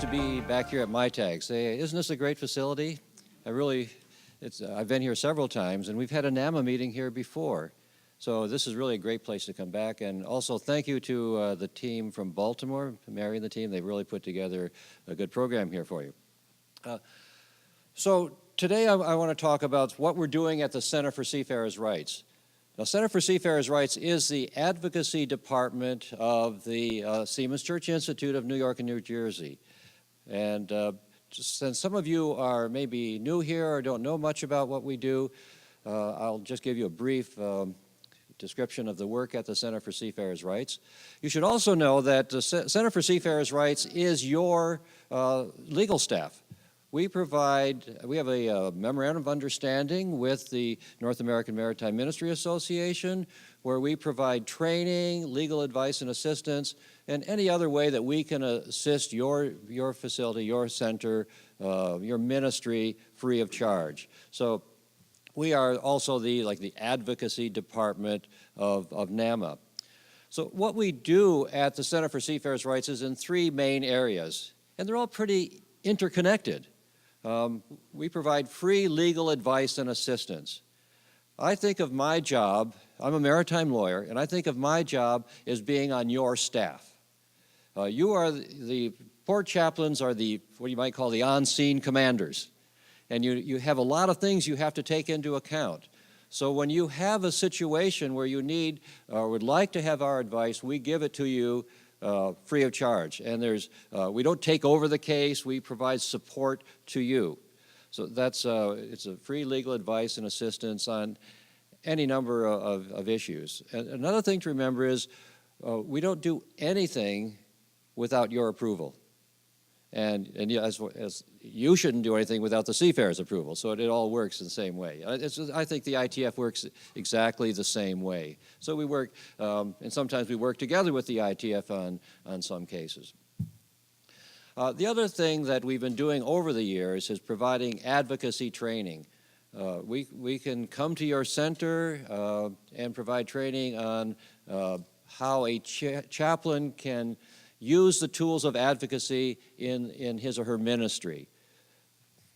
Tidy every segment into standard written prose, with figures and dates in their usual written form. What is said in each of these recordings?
to be back here at MITAGS. Isn't this a great facility? I've been here several times, and we've had a NAMMA meeting here before. So this is really a great place to come back. And also thank you to the team from Baltimore, Mary and the team. They've really put together a good program here for you. So today I want to talk about what we're doing at the Center for Seafarers' Rights. Now, Center for Seafarers' Rights is the advocacy department of the Seamen's Church Institute of New York and New Jersey. And since some of you are maybe new here or don't know much about what we do, I'll just give you a brief description of the work at the Center for Seafarers' Rights. You should also know that the Center for Seafarers' Rights is your legal staff. We have a memorandum of understanding with the North American Maritime Ministry Association, where we provide training, legal advice and assistance, and any other way that we can assist your facility, your center, your ministry free of charge. So we are also the advocacy department of NAMMA. So what we do at the Center for Seafarers' Rights is in three main areas, and they're all pretty interconnected. We provide free legal advice and assistance. I think of my job, I'm a maritime lawyer, and I think of my job as being on your staff. You are the port chaplains are what you might call the on-scene commanders. And you have a lot of things you have to take into account. So when you have a situation where you need or would like to have our advice, we give it to you free of charge. And we don't take over the case, we provide support to you. So it's a free legal advice and assistance on any number of issues. And another thing to remember is we don't do anything without your approval. And as you shouldn't do anything without the seafarers' approval, so it all works in the same way. I think the ITF works exactly the same way. So we work, and sometimes we work together with the ITF on some cases. The other thing that we've been doing over the years is providing advocacy training. We can come to your center and provide training on how a chaplain can use the tools of advocacy in his or her ministry.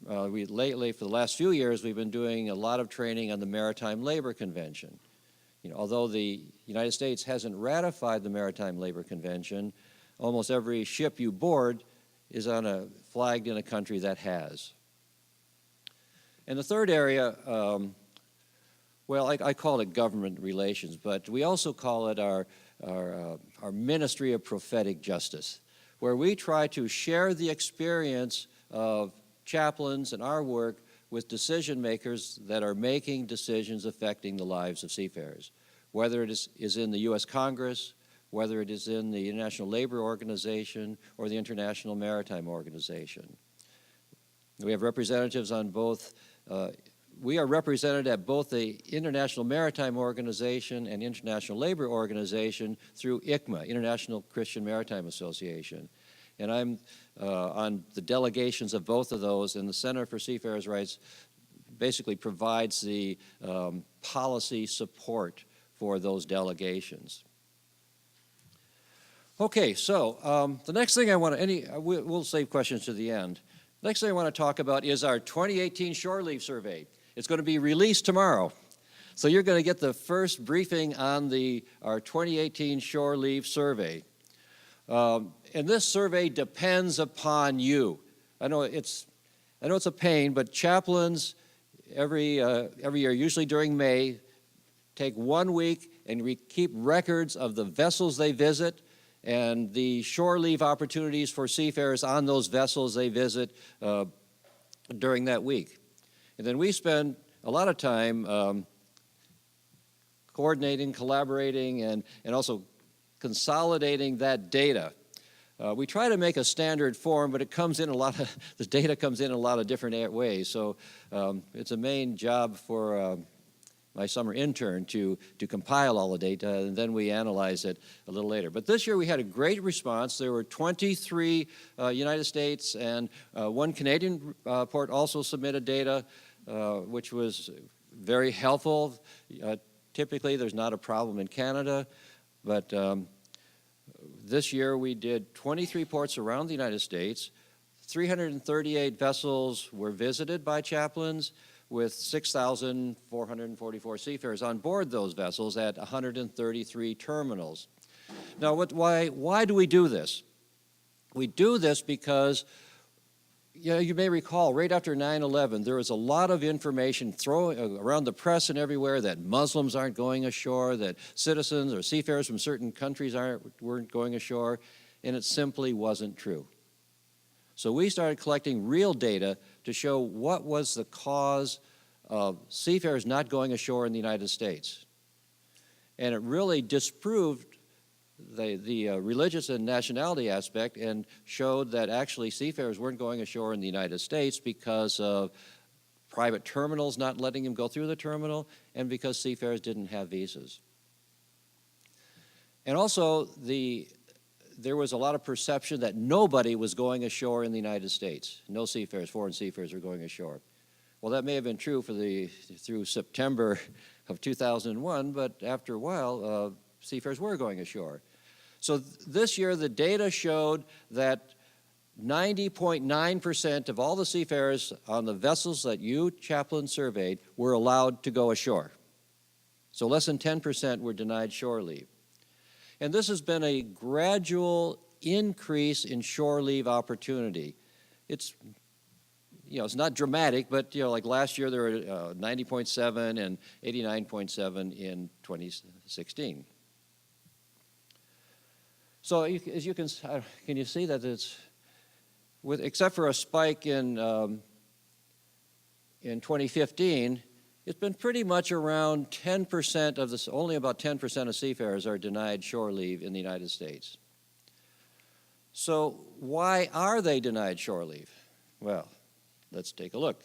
Lately, for the last few years, we've been doing a lot of training on the Maritime Labor Convention. Although the United States hasn't ratified the Maritime Labor Convention, almost every ship you board is flagged in a country that has. And the third area, I call it government relations, but we also call it our Ministry of Prophetic Justice, where we try to share the experience of chaplains and our work with decision makers that are making decisions affecting the lives of seafarers, whether it is in the U.S. Congress, whether it is in the International Labor Organization or the International Maritime Organization. We have representatives on both. We are represented at both the International Maritime Organization and International Labor Organization through ICMA, International Christian Maritime Association. And I'm on the delegations of both of those, and the Center for Seafarers' Rights basically provides the policy support for those delegations. Okay, so the next thing we'll save questions to the end. Next thing I want to talk about is our 2018 Shore Leave Survey. It's going to be released tomorrow. So you're going to get the first briefing on our 2018 Shore Leave Survey. And this survey depends upon you. I know it's a pain, but chaplains every year, usually during May, take 1 week and keep records of the vessels they visit and the shore leave opportunities for seafarers on those vessels they visit during that week. And then we spend a lot of time coordinating, collaborating, and also consolidating that data. We try to make a standard form, but the data comes in a lot of different ways. So it's a main job for my summer intern to compile all the data, and then we analyze it a little later. But this year we had a great response. There were 23 United States and 1 Canadian port also submitted data, which was very helpful. Typically there's not a problem in Canada, but this year we did 23 ports around the United States, 338 vessels were visited by chaplains, with 6,444 seafarers on board those vessels at 133 terminals. Now, why do we do this? We do this because, you may recall, right after 9/11, there was a lot of information thrown around the press and everywhere that Muslims aren't going ashore, that citizens or seafarers from certain countries weren't going ashore, and it simply wasn't true. So we started collecting real data to show what was the cause of seafarers not going ashore in the United States. And it really disproved the religious and nationality aspect and showed that actually seafarers weren't going ashore in the United States because of private terminals not letting them go through the terminal and because seafarers didn't have visas. And also, there was a lot of perception that nobody was going ashore in the United States. No seafarers, foreign seafarers, were going ashore. Well, that may have been true through September of 2001, but after a while, seafarers were going ashore. So this year, the data showed that 90.9% of all the seafarers on the vessels that you, chaplains, surveyed were allowed to go ashore. So less than 10% were denied shore leave. And this has been a gradual increase in shore leave opportunity. It's not dramatic, but like last year there were 90.7 and 89.7 in 2016. So as you can you see that it's, except for a spike in 2015, it's been pretty much around 10% of this, only about 10% of seafarers are denied shore leave in the United States. So why are they denied shore leave? Well, let's take a look.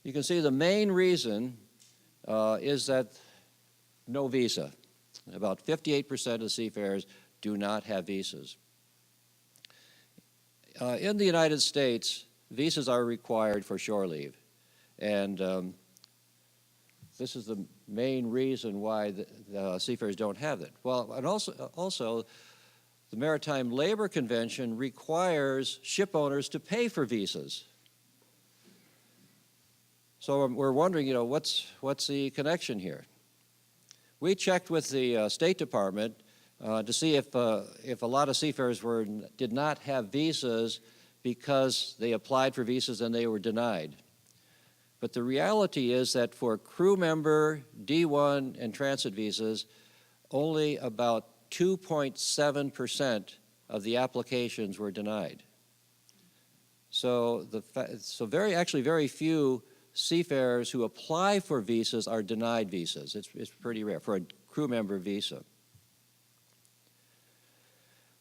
You can see the main reason is that no visa. About 58% of seafarers do not have visas. In the United States, visas are required for shore leave. And this is the main reason why the seafarers don't have it. Well, and also, the Maritime Labor Convention requires ship owners to pay for visas. So we're wondering, what's the connection here? We checked with the State Department to see if a lot of seafarers did not have visas because they applied for visas and they were denied. But the reality is that for crew member, D1, and transit visas, only about 2.7% of the applications were denied. So very few seafarers who apply for visas are denied visas. It's pretty rare for a crew member visa.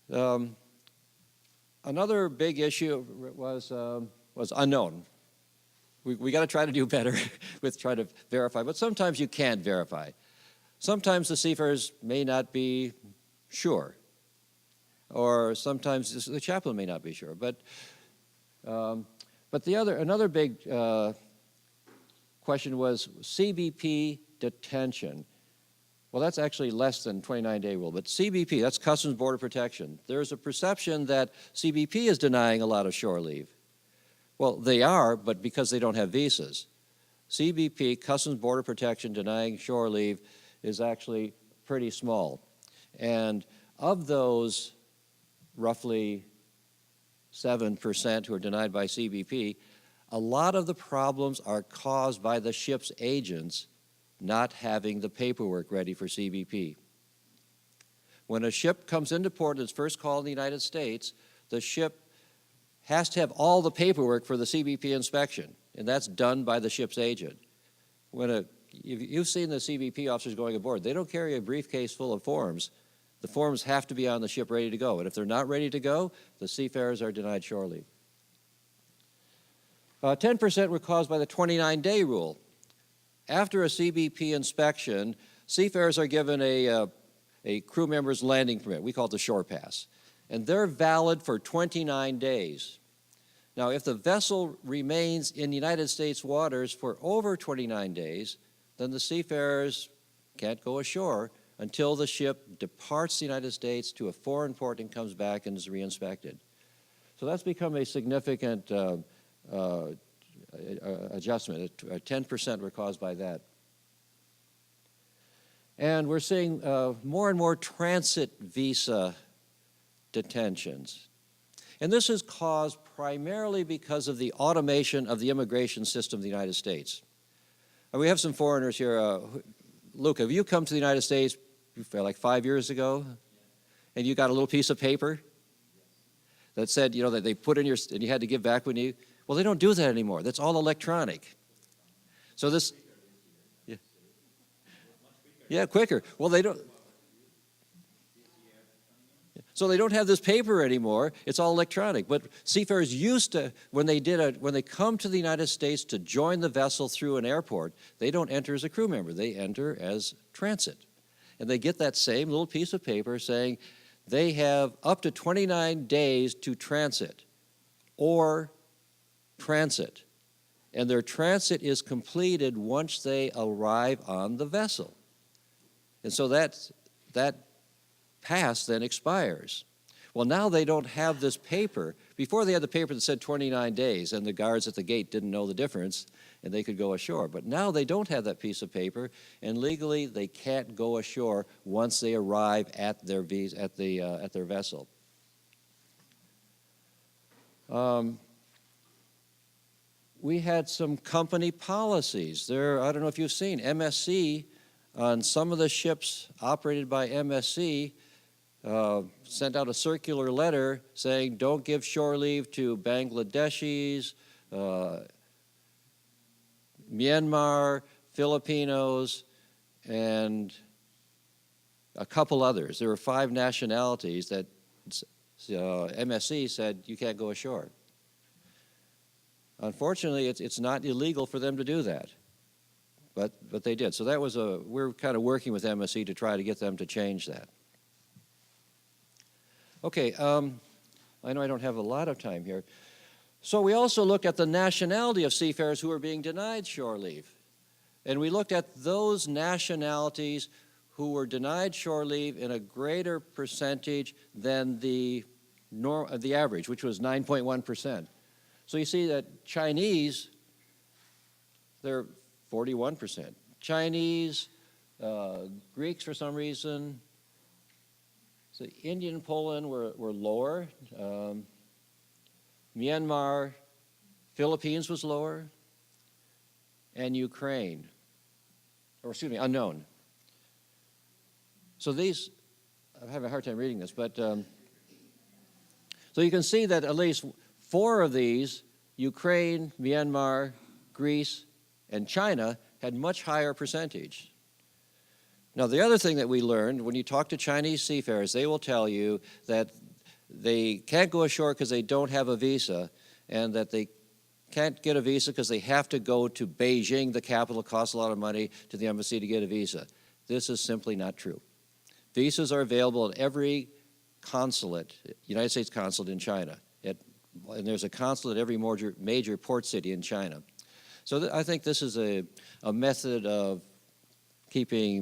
Another big issue was unknown. We got to try to do better with trying to verify, but sometimes you can't verify. Sometimes the seafarers may not be sure, or sometimes the chaplain may not be sure. But another big question was CBP detention. Well, that's actually less than 29-day rule, but CBP, that's Customs Border Protection. There's a perception that CBP is denying a lot of shore leave. Well, they are, but because they don't have visas. CBP, Customs Border Protection, denying shore leave is actually pretty small. And of those roughly 7% who are denied by CBP, a lot of the problems are caused by the ship's agents not having the paperwork ready for CBP. When a ship comes into port and is first called in the United States, the ship has to have all the paperwork for the CBP inspection, and that's done by the ship's agent. You've seen the CBP officers going aboard. They don't carry a briefcase full of forms. The forms have to be on the ship ready to go, and if they're not ready to go, the seafarers are denied shore leave. 10% were caused by the 29-day rule. After a CBP inspection, seafarers are given a crew member's landing permit. We call it the shore pass. And they're valid for 29 days. Now, if the vessel remains in United States waters for over 29 days, then the seafarers can't go ashore until the ship departs the United States to a foreign port and comes back and is re-inspected. So that's become a significant adjustment. 10% were caused by that. And we're seeing more and more transit visa detentions. And this is caused primarily because of the automation of the immigration system of the United States. We have some foreigners here. Luke, have you come to the United States like 5 years ago? And you got a little piece of paper that said, you know, that they put in your, and you had to give back when you, well, they don't do that anymore. That's all electronic. So this, yeah, quicker. Well, they don't. So they don't have this paper anymore. It's all electronic. But seafarers used to, when they come to the United States to join the vessel through an airport, they don't enter as a crew member. They enter as transit. And they get that same little piece of paper saying they have up to 29 days to transit or transit. And their transit is completed once they arrive on the vessel. And so that pass then expires. Well, now they don't have this paper. Before they had the paper that said 29 days, and the guards at the gate didn't know the difference, and they could go ashore. But now they don't have that piece of paper, and legally they can't go ashore once they arrive at their their vessel. We had some company policies. I don't know if you've seen MSC on some of the ships operated by MSC. Sent out a circular letter saying don't give shore leave to Bangladeshis, Myanmar, Filipinos, and a couple others. There were 5 nationalities that MSC said you can't go ashore. Unfortunately, it's not illegal for them to do that, but they did. So that was we're kind of working with MSC to try to get them to change that. Okay, I know I don't have a lot of time here. So we also looked at the nationality of seafarers who are being denied shore leave. And we looked at those nationalities who were denied shore leave in a greater percentage than the average, which was 9.1%. So you see that Chinese, they're 41%. Chinese, Greeks for some reason, so India and Poland were lower. Myanmar, Philippines was lower, and Ukraine, or excuse me, unknown. So these, I'm having a hard time reading this, but so you can see that at least 4 of these, Ukraine, Myanmar, Greece, and China, had much higher percentage. Now, the other thing that we learned, when you talk to Chinese seafarers, they will tell you that they can't go ashore because they don't have a visa, and that they can't get a visa because they have to go to Beijing, the capital, costs a lot of money to the embassy to get a visa. This is simply not true. Visas are available at every consulate, United States consulate in China, and there's a consulate at every major port city in China. So I think this is a method of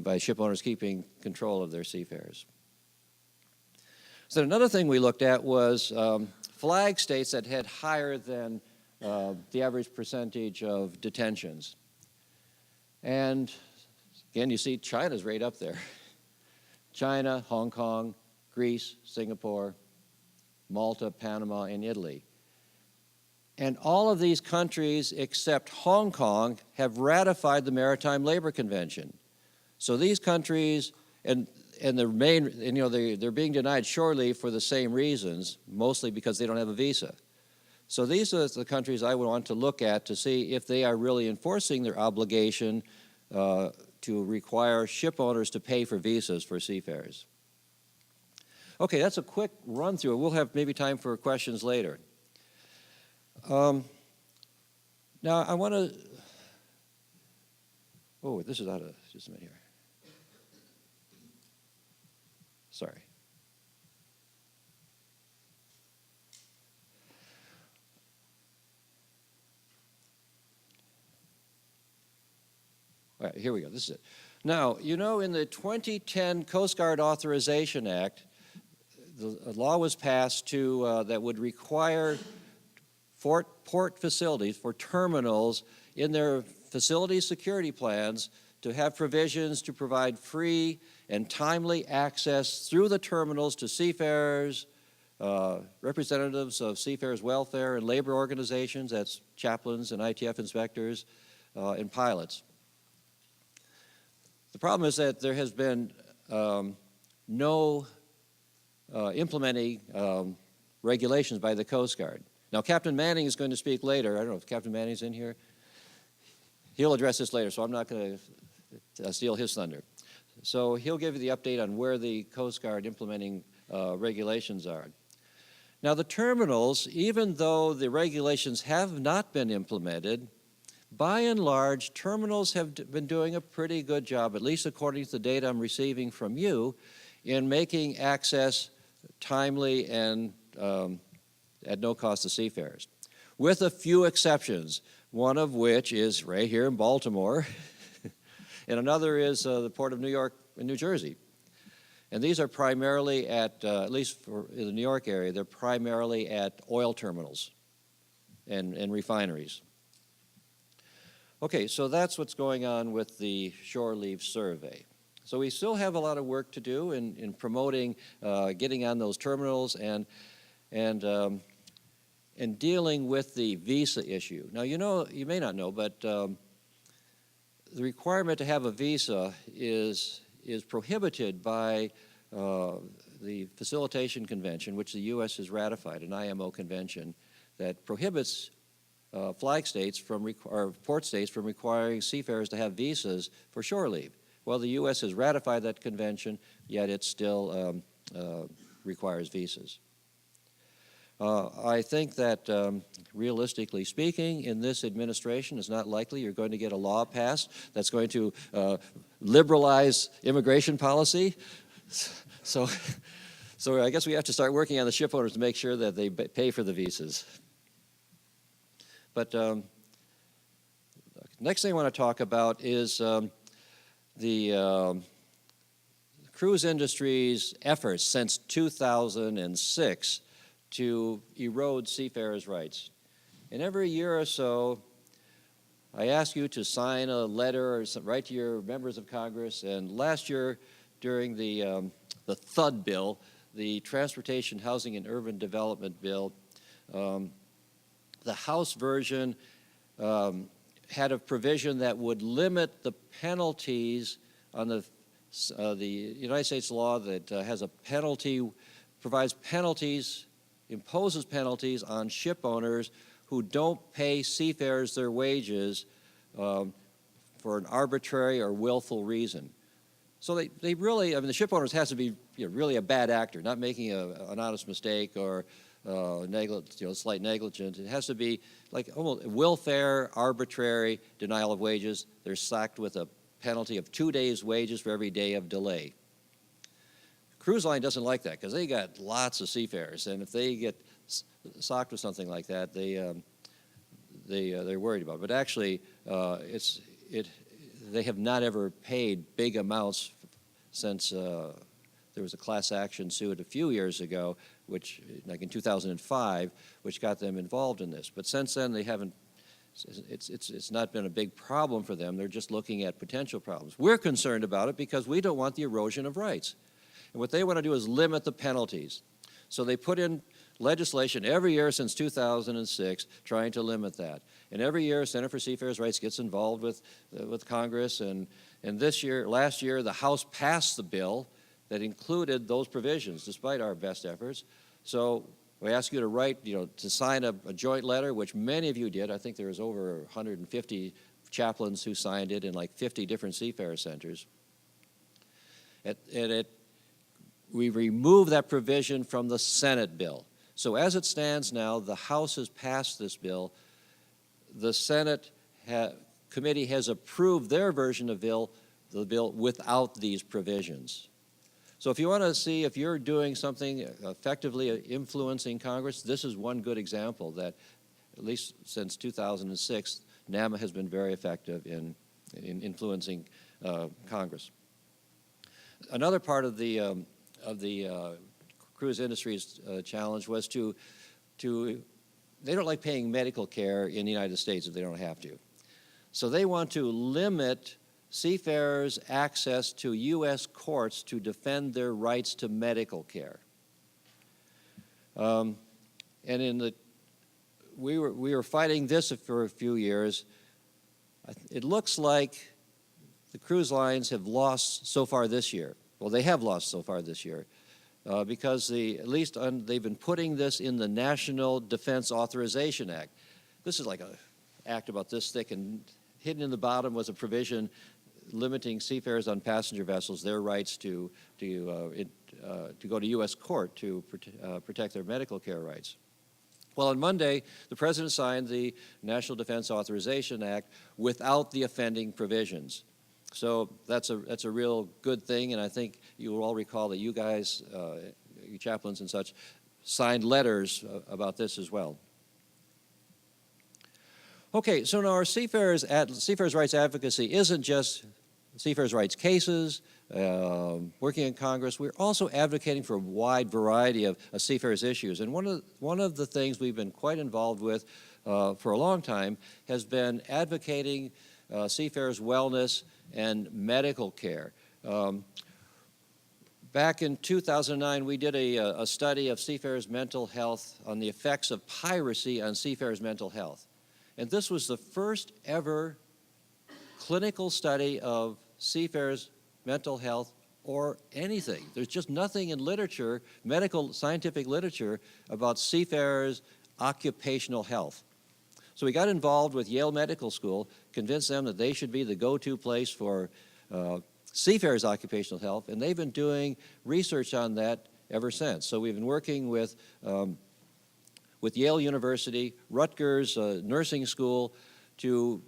by ship owners keeping control of their seafarers. So another thing we looked at was flag states that had higher than the average percentage of detentions. And again, you see China's right up there. China, Hong Kong, Greece, Singapore, Malta, Panama, and Italy. And all of these countries except Hong Kong have ratified the Maritime Labor Convention. So these countries, and they're being denied shore leave for the same reasons, mostly because they don't have a visa. So these are the countries I would want to look at to see if they are really enforcing their obligation to require ship owners to pay for visas for seafarers. Okay, that's a quick run through. We'll have maybe time for questions later. Now I want to, this is out of, just a minute here. Sorry. All right, here we go. This is it. Now, you know, in the 2010 Coast Guard Authorization Act, the law was passed that would require port facilities for terminals in their facility security plans to have provisions to provide free and timely access through the terminals to seafarers, representatives of seafarers' welfare and labor organizations, that's chaplains and ITF inspectors, and pilots. The problem is that there has been no implementing regulations by the Coast Guard. Now, Captain Manning is going to speak later. I don't know if Captain Manning's in here. He'll address this later, so I'm not going to steal his thunder. So he'll give you the update on where the Coast Guard implementing regulations are. Now, the terminals, even though the regulations have not been implemented, by and large, terminals have been doing a pretty good job, at least according to the data I'm receiving from you, in making access timely and at no cost to seafarers, with a few exceptions, one of which is right here in Baltimore, and another is the Port of New York and New Jersey. And these are primarily at least in the New York area, they're primarily at oil terminals and refineries. Okay, so that's what's going on with the shore leave survey. So we still have a lot of work to do in promoting, getting on those terminals and dealing with the visa issue. Now, you may not know, but the requirement to have a visa is prohibited by the Facilitation Convention, which the U.S. has ratified, an IMO convention that prohibits flag states or port states from requiring seafarers to have visas for shore leave. Well, the U.S. has ratified that convention, yet it still requires visas. I think that, realistically speaking, in this administration, it's not likely you're going to get a law passed that's going to liberalize immigration policy. So I guess we have to start working on the ship owners to make sure that they pay for the visas. But next thing I want to talk about is the cruise industry's efforts since 2006 to erode seafarers' rights. And every year or so, I ask you to sign a letter or write to your members of Congress. And last year, during the THUD bill, the Transportation, Housing, and Urban Development Bill, the House version had a provision that would limit the penalties on the United States law that has a penalty, provides penalties, imposes penalties on ship owners who don't pay seafarers their wages for an arbitrary or willful reason. So they really, I mean, the ship owners has to be really a bad actor, not making an honest mistake or slight negligence. It has to be like almost willful, arbitrary denial of wages. They're sacked with a penalty of 2 days' wages for every day of delay. Cruise line doesn't like that because they got lots of seafarers, and if they get socked with something like that, they're worried about it. But actually, they have not ever paid big amounts since there was a class action suit a few years ago, which, like in 2005, which got them involved in this. But since then, they haven't. It's not been a big problem for them. They're just looking at potential problems. We're concerned about it because we don't want the erosion of rights. And what they want to do is limit the penalties. So they put in legislation every year since 2006 trying to limit that. And every year, Center for Seafarers' Rights gets involved with Congress. And last year, the House passed the bill that included those provisions, despite our best efforts. So we ask you to write, to sign a joint letter, which many of you did. I think there was over 150 chaplains who signed it in like 50 different seafarer centers. We removed that provision from the Senate bill. So as it stands now, the House has passed this bill. The Senate committee has approved their version of the bill without these provisions. So if you want to see if you're doing something effectively influencing Congress, this is one good example that, at least since 2006, NAMMA has been very effective in influencing Congress. Another part of the cruise industry's challenge was to they don't like paying medical care in the United States if they don't have to. So they want to limit seafarers' access to U.S. courts to defend their rights to medical care. And we were fighting this for a few years. It looks like the cruise lines have lost so far this year. Well, they have lost so far this year because they've been putting this in the National Defense Authorization Act. This is like an act about this thick, and hidden in the bottom was a provision limiting seafarers on passenger vessels their rights to go to U.S. court to protect their medical care rights. Well, on Monday, the President signed the National Defense Authorization Act without the offending provisions. So that's a real good thing, and I think you will all recall that you guys, you chaplains and such, signed letters about this as well. Okay, so now our seafarers rights advocacy isn't just seafarers rights cases, working in Congress. We're also advocating for a wide variety of seafarers issues. And one of the things we've been quite involved with for a long time has been advocating seafarers' wellness and medical care. Back in 2009, we did a study of seafarers' mental health on the effects of piracy on seafarers' mental health. And this was the first ever clinical study of seafarers' mental health or anything. There's just nothing in literature, medical scientific literature, about seafarers' occupational health. So we got involved with Yale Medical School, convinced them that they should be the go-to place for seafarers' occupational health, and they've been doing research on that ever since. So we've been working with Yale University, Rutgers Nursing School, to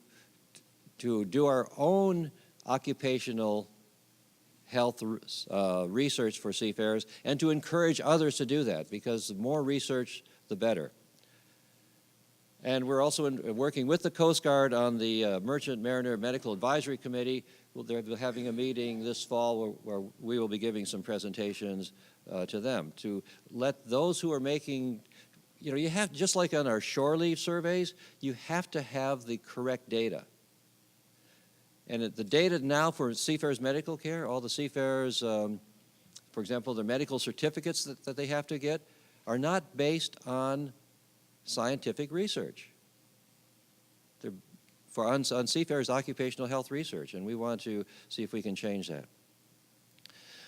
do our own occupational health research for seafarers, and to encourage others to do that, because the more research, the better. And we're also working with the Coast Guard on the Merchant Mariner Medical Advisory Committee. They're having a meeting this fall where we will be giving some presentations to them, to let those who are making, you have, just like on our shore leave surveys, you have to have the correct data. And the data now for seafarers' medical care, all the seafarers, for example, their medical certificates that they have to get, are not based on scientific research. They're on seafarers' occupational health research, and we want to see if we can change that.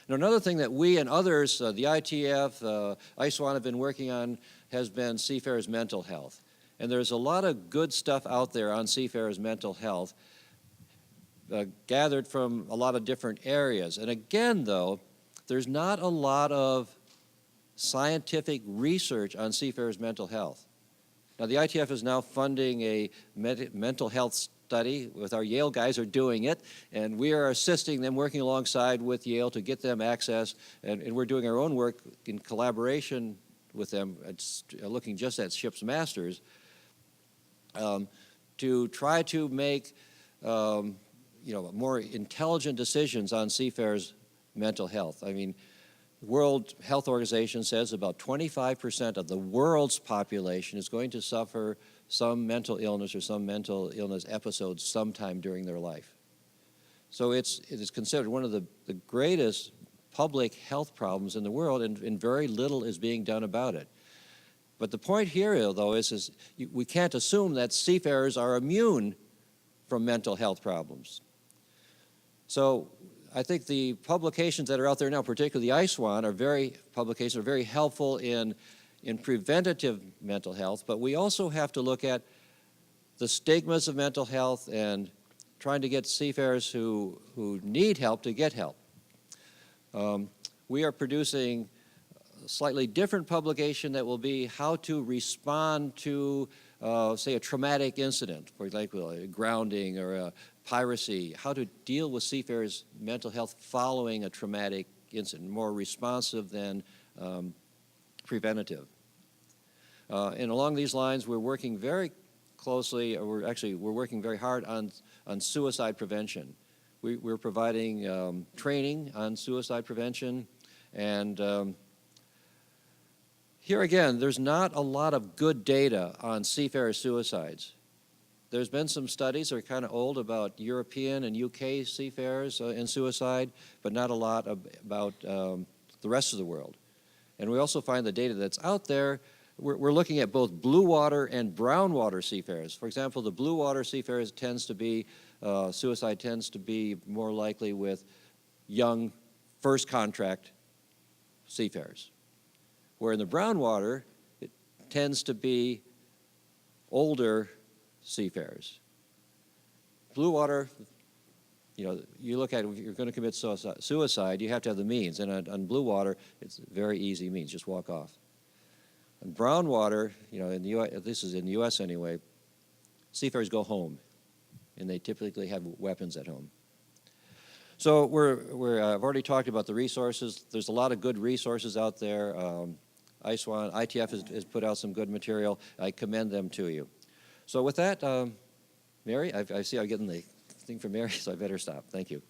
Now, another thing that we and others, the ITF, ISWAN have been working on has been seafarers' mental health. And there's a lot of good stuff out there on seafarers' mental health, gathered from a lot of different areas. And again, though, there's not a lot of scientific research on seafarers' mental health. Now, the ITF is now funding a mental health study. With our Yale guys are doing it, and we are assisting them, working alongside with Yale to get them access, and we're doing our own work in collaboration with them, looking just at ship's masters, to try to make more intelligent decisions on seafarers' mental health. I mean, the World Health Organization says about 25% of the world's population is going to suffer some mental illness or some mental illness episode sometime during their life. So it is considered one of the greatest public health problems in the world, and very little is being done about it. But the point here, though, is we can't assume that seafarers are immune from mental health problems. So I think the publications that are out there now, particularly the ISWAN, publications are very helpful in preventative mental health, but we also have to look at the stigmas of mental health and trying to get seafarers who need help to get help. We are producing a slightly different publication that will be how to respond to, say, a traumatic incident, for example, a grounding or a piracy, how to deal with seafarers' mental health following a traumatic incident, more responsive than preventative. And along these lines, we're working very closely, or we're working very hard on suicide prevention. We're providing training on suicide prevention, and Here again, there's not a lot of good data on seafarer suicides. There's been some studies that are kind of old about European and UK seafarers and suicide, but not a lot about the rest of the world. And we also find the data that's out there, we're looking at both blue water and brown water seafarers. For example, the blue water seafarers tends to be, suicide tends to be more likely with young first contract seafarers. Where in the brown water, it tends to be older seafarers. Blue water, you know, you look at it, if you're going to commit suicide, you have to have the means. And on blue water, it's a very easy means, just walk off. On brown water, you know, in the US, this is in the U.S. anyway, seafarers go home, and they typically have weapons at home. So I've already talked about the resources. There's a lot of good resources out there. ITF has put out some good material. I commend them to you. So with that, Mary, I see I'm getting the thing from Mary, so I better stop. Thank you.